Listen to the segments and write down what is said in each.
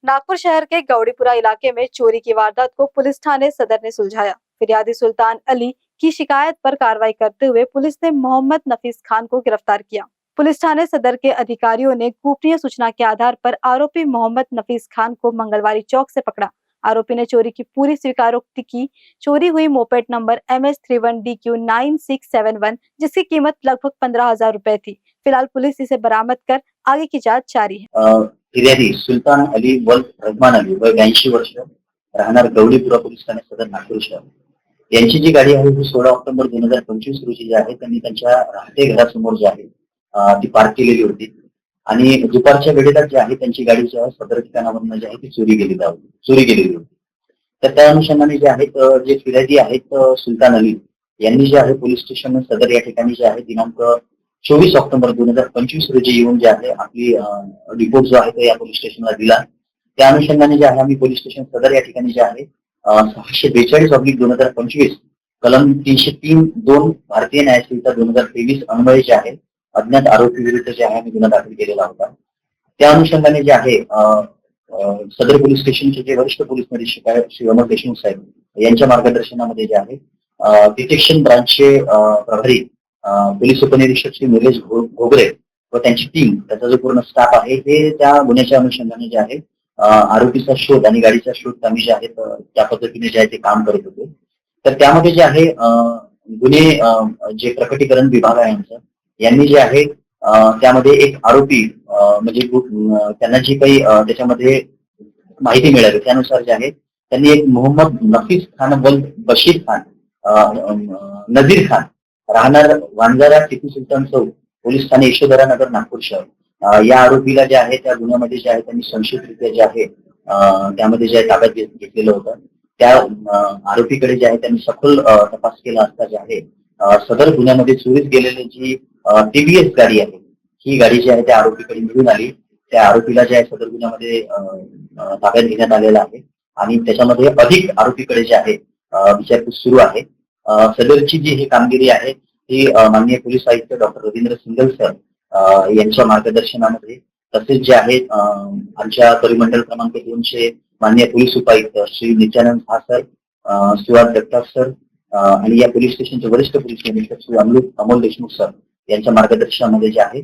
नागपुर शहर के गौड़ीपुरा इलाके में चोरी की वारदात को पुलिस थाने सदर ने सुलझाया। फिरियादी सुल्तान अली की शिकायत पर कार्रवाई करते हुए पुलिस ने मोहम्मद नफीस खान को गिरफ्तार किया। पुलिस थाने सदर के अधिकारियों ने गोपनीय सूचना के आधार पर आरोपी मोहम्मद नफीस खान को मंगलवारी चौक से पकड़ा। आरोपी ने चोरी की पूरी स्वीकारोक्ति की। चोरी हुई मोपेड नंबर MS31DQ9671 जिसकी कीमत लगभग 15,000 रुपए थी। फिलहाल पुलिस इसे बरामद कर आगे की जांच जारी है। फिर्यादी सुलतान अली वल्द रहमान अली वय 82 वर्ष राहणार गौडीपुरा पोलीस ठाणे सदर नागपूर शहर यांची जी गाडी आहे ती 16 ऑक्टोबर 2025 रोजी जी आहे त्यांनी त्यांच्या राहते घरासमोर जी आहे ती पार्क केलेली होती आणि दुपारच्या वेळेला जी आहे त्यांची गाडी जी आहे सदर ठिकाणावरून जी आहे ती चोरी केलेली होती। तर त्या अनुषंगाने जे आहेत जे फिर्यादी आहेत सुलतान अली यांनी जे आहे पोलीस स्टेशन सदर या ठिकाणी जे आहे दिनांक 24 ऑक्टोबर 2025 रोजी येऊन जे आहे आपली रिपोर्ट जो आहे तो या पोलीस स्टेशनला दिला। त्या अनुषंगाने जे आहे आम्ही पोलीस स्टेशन सदर या ठिकाणी जे आहे 642/2025 कलम 303(2) भारतीय न्याय संहिता 2023 अन्वये जे आहे अज्ञात आरोपी विरुद्ध जे आहे आम्ही गुन्हा दाखल केलेला होता। त्या अनुषंगाने जे आहे सदर पोलीस स्टेशनचे जे वरिष्ठ पोलीस निरीक्षक आहेत श्री अमर देशमुख साहेब यांच्या मार्गदर्शनामध्ये जे आहे डिटेक्शन ब्रांचचे प्रभारी पोलीस उपनिरीक्षक श्री निलेश घोगरे व त्यांची टीम त्याचा जो पूर्ण स्टाफ आहे हे त्या गुन्ह्याच्या अनुषंगाने जे आहे आरोपीचा शोध आणि गाडीचा शोध आम्ही जे आहे त्या पद्धतीने जे आहे ते काम करत होतो। तर त्यामध्ये जे आहे गुन्हे जे प्रकटीकरण विभाग आहे यांनी जे आहे त्यामध्ये एक आरोपी म्हणजे त्यांना जी काही त्याच्यामध्ये माहिती मिळाली त्यानुसार जे आहे त्यांनी एक मोहम्मद नफीस खान वल्द बशीर खान नजीर खान राहणार वांजारा टिपू सुलतान चौक पोलीस ठाणे यशोधरा नगर नागपूर शहर या आरोपीला जे आहे त्या गुन्ह्यामध्ये जे आहे त्यांनी संशयितरित्या जे आहे त्यामध्ये जे ताब्यात घेतलेलं होतं। त्या आरोपीकडे जे आहे त्यांनी सखोल तपास केला असता जे आहे सदर गुन्ह्यामध्ये चोरीस गेलेली जी TVS गाडी आहे ही गाडी जी आहे त्या आरोपीकडे मिळून आली। त्या आरोपीला जे आहे सदर गुन्ह्यामध्ये ताब्यात घेण्यात आलेला आहे आणि त्याच्यामध्ये अधिक आरोपीकडे जे आहे विचारपूस सुरू आहे। सदरची जी ही कामगिरी आहे ती माननीय पोलीस आयुक्त डॉक्टर रवींद्र सिंगल सर यांच्या मार्गदर्शनामध्ये तसेच जे आहे आमच्या परिमंडळ क्रमांक 200 माननीय पोलीस उपायुक्त श्री नित्यानंद झा सर सुहास जगताप सर आणि या पोलीस स्टेशनचे वरिष्ठ पोलीस निरीक्षक श्री अमोल देशमुख सर यांच्या मार्गदर्शनामध्ये जे आहे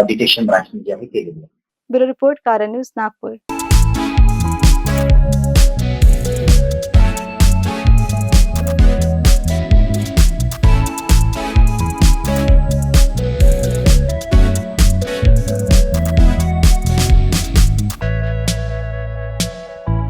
डिटेक्शन ब्रांचने जे आहे केलेली आहे। ब्युरो रिपोर्ट कारण न्यूज नागपूर।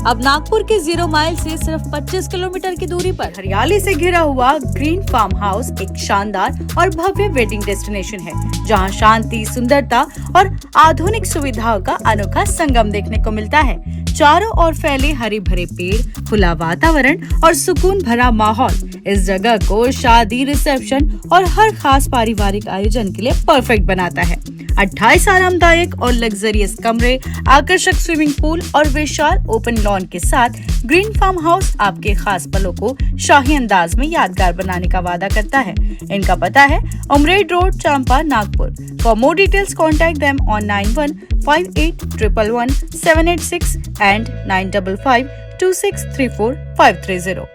अब नागपुर के 0 माइल से सिर्फ 25 किलोमीटर की दूरी पर हरियाली से घिरा हुआ ग्रीन फार्म हाउस एक शानदार और भव्य वेडिंग डेस्टिनेशन है, जहां शांति, सुंदरता और आधुनिक सुविधाओं का अनोखा संगम देखने को मिलता है। चारों ओर फैले हरे भरे पेड़, खुला वातावरण और सुकून भरा माहौल इस जगह को शादी, रिसेप्शन और हर खास पारिवारिक आयोजन के लिए परफेक्ट बनाता है। 28 आरामदायक और लग्जरियस कमरे, आकर्षक स्विमिंग पूल और विशाल ओपन लॉन के साथ ग्रीन फार्म हाउस आपके खास पलों को शाही अंदाज में यादगार बनाने का वादा करता है। इनका पता है Umred road, Champa, Nagpur. For more details contact them on 9158111786 and 9552634 530।